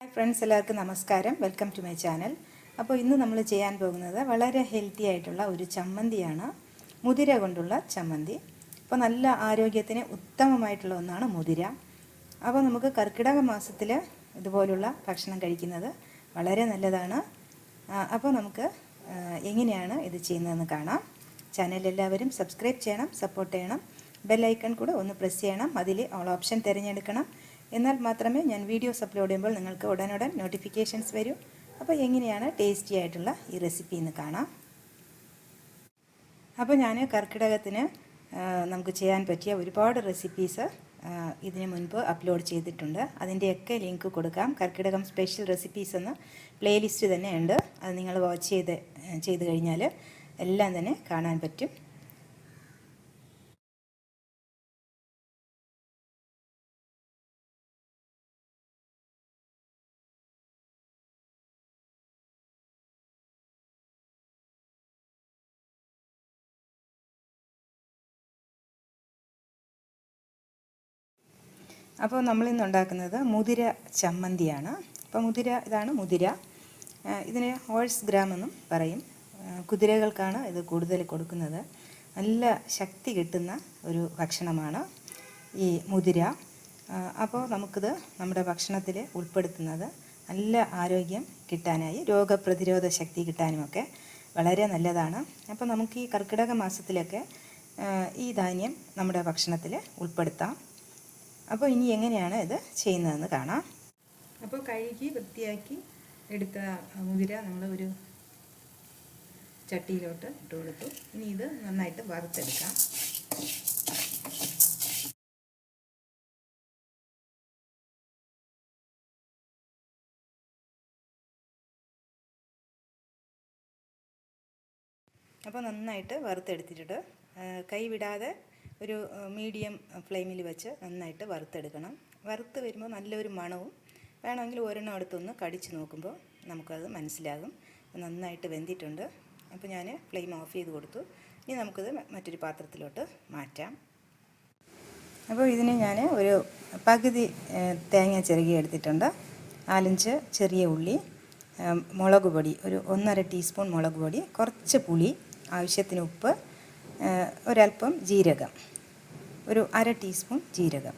Hi friends, എല്ലാവർക്കും നമസ്കാരം. Welcome to my channel. അപ്പോൾ ഇന്ന് നമ്മൾ ചെയ്യാൻ പോകുന്നത് വളരെ ഹെൽത്തി ആയിട്ടുള്ള ഒരു ചമ്മന്തിയാണ്, മുതിര കൊണ്ടുള്ള ചമ്മന്തി. അപ്പോൾ നല്ല ആരോഗ്യത്തിന് ഉത്തമമായിട്ടുള്ള ഒന്നാണ് മുതിര. അപ്പോൾ നമുക്ക് കർക്കിടക മാസത്തിൽ ഇതുപോലുള്ള ഭക്ഷണം കഴിക്കുന്നത് വളരെ നല്ലതാണ്. അപ്പോൾ നമുക്ക് എങ്ങനെയാണ് ഇത് ചെയ്യുന്നതെന്ന് കാണാം. ചാനൽ എല്ലാവരും സബ്സ്ക്രൈബ് ചെയ്യണം, സപ്പോർട്ട് ചെയ്യണം. ബെൽ ഐക്കൺ കൂടെ ഒന്ന് പ്രസ് ചെയ്യണം. അതിൽ ഓൾ ഓപ്ഷൻ തിരഞ്ഞെടുക്കണം. എന്നാൽ മാത്രമേ ഞാൻ വീഡിയോസ് അപ്ലോഡ് ചെയ്യുമ്പോൾ നിങ്ങൾക്ക് ഉടനുടൻ നോട്ടിഫിക്കേഷൻസ് വരൂ. അപ്പോൾ എങ്ങനെയാണ് ടേസ്റ്റി ആയിട്ടുള്ള ഈ റെസിപ്പി എന്ന് കാണാം. അപ്പോൾ ഞാൻ കർക്കിടകത്തിന് നമുക്ക് ചെയ്യാൻ പറ്റിയ ഒരുപാട് റെസിപ്പീസ് ഇതിന് മുൻപ് അപ്ലോഡ് ചെയ്തിട്ടുണ്ട്. അതിൻ്റെയൊക്കെ ലിങ്ക് കൊടുക്കാം. കർക്കിടകം സ്പെഷ്യൽ റെസിപ്പീസ് എന്ന പ്ലേലിസ്റ്റ് തന്നെ ഉണ്ട്. അത് നിങ്ങൾ വാച്ച് ചെയ്ത് കഴിഞ്ഞാൽ എല്ലാം തന്നെ കാണാൻ പറ്റും. അപ്പോൾ നമ്മളിന്ന് ഉണ്ടാക്കുന്നത് മുതിര ചമ്മന്തിയാണ്. അപ്പോൾ ഇതാണ് മുതിര. ഇതിന് ഹോഴ്സ് ഗ്രാം എന്നും പറയും. കുതിരകൾക്കാണ് ഇത് കൂടുതൽ കൊടുക്കുന്നത്. നല്ല ശക്തി കിട്ടുന്ന ഒരു ഭക്ഷണമാണ് ഈ മുതിര. അപ്പോൾ നമുക്കിത് നമ്മുടെ ഭക്ഷണത്തിൽ ഉൾപ്പെടുത്തുന്നത് നല്ല ആരോഗ്യം കിട്ടാനായി, രോഗപ്രതിരോധ ശക്തി കിട്ടാനുമൊക്കെ വളരെ നല്ലതാണ്. അപ്പോൾ നമുക്ക് ഈ കർക്കിടക മാസത്തിലൊക്കെ ഈ ധാന്യം നമ്മുടെ ഭക്ഷണത്തിൽ ഉൾപ്പെടുത്താം. അപ്പോൾ ഇനി എങ്ങനെയാണ് ഇത് ചെയ്യുന്നതെന്ന് കാണാം. അപ്പോൾ കഴുകി വൃത്തിയാക്കി എടുത്ത മുതിര നമ്മൾ ഒരു ചട്ടിയിലോട്ട് ഇട്ട് കൊടുത്തു. ഇനി ഇത് നന്നായിട്ട് വറുത്തെടുക്കാം. അപ്പോൾ നന്നായിട്ട് വറുത്തെടുത്തിട്ട് കൈ വിടാതെ ഒരു മീഡിയം ഫ്ലെയിമിൽ വെച്ച് നന്നായിട്ട് വറുത്തെടുക്കണം. വറുത്ത് വരുമ്പോൾ നല്ലൊരു മണവും, വേണമെങ്കിൽ ഒരെണ്ണം അടുത്തൊന്ന് കടിച്ച് നോക്കുമ്പോൾ നമുക്കത് മനസ്സിലാകും നന്നായിട്ട് വെന്തിട്ടുണ്ട്. അപ്പോൾ ഞാൻ ഫ്ലെയിം ഓഫ് ചെയ്ത് കൊടുത്തു. ഇനി നമുക്കിത് മറ്റൊരു പാത്രത്തിലോട്ട് മാറ്റാം. അപ്പോൾ ഇതിന് ഞാൻ ഒരു പകുതി തേങ്ങ ചിരകി എടുത്തിട്ടുണ്ട്. 4-5 ചെറിയ ഉള്ളി, മുളക് പൊടി ഒരു 1.5 ടീസ്പൂൺ മുളക് പൊടി, കുറച്ച് പുളി, ആവശ്യത്തിന് ഉപ്പ്, ഒരൽപ്പം ജീരകം, ഒരു 1/2 ടീസ്പൂൺ ജീരകം.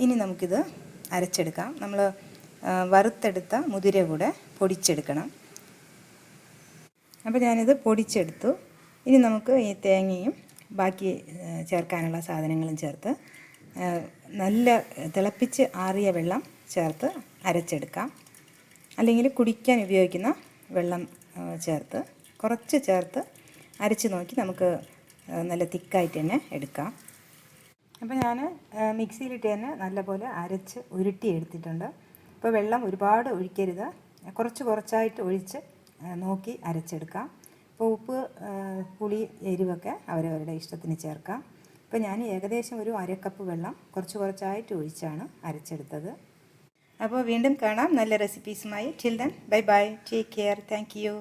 ഇനി നമുക്കിത് അരച്ചെടുക്കാം. നമ്മൾ വറുത്തെടുത്ത മുതിര കൂടെ പൊടിച്ചെടുക്കണം. അപ്പോൾ ഞാനിത് പൊടിച്ചെടുത്തു. ഇനി നമുക്ക് ഈ തേങ്ങയും ബാക്കി ചേർക്കാനുള്ള സാധനങ്ങളും ചേർത്ത് നല്ല തിളപ്പിച്ച് ആറിയ വെള്ളം ചേർത്ത് അരച്ചെടുക്കാം. അല്ലെങ്കിൽ കുടിക്കാൻ ഉപയോഗിക്കുന്ന വെള്ളം കുറച്ച് ചേർത്ത് അരച്ച് നോക്കി നമുക്ക് നല്ല തിക്കായിട്ട് തന്നെ എടുക്കാം. അപ്പോൾ ഞാൻ മിക്സിയിലിട്ട് തന്നെ നല്ലപോലെ അരച്ച് ഉരുട്ടി എടുത്തിട്ടുണ്ട്. അപ്പോൾ വെള്ളം ഒരുപാട് ഒഴിക്കരുത്, കുറച്ചായിട്ട് ഒഴിച്ച് നോക്കി അരച്ചെടുക്കാം. അപ്പോൾ ഉപ്പ്, പുളി, എരിവൊക്കെ അവരവരുടെ ഇഷ്ടത്തിന് ചേർക്കാം. അപ്പോൾ ഞാൻ ഏകദേശം ഒരു 1/2 കപ്പ് വെള്ളം കുറച്ചായിട്ട് ഒഴിച്ചാണ് അരച്ചെടുത്തത്. അപ്പോൾ വീണ്ടും കാണാം നല്ല റെസിപ്പീസുമായി. Till then bye bye, take care, thank U.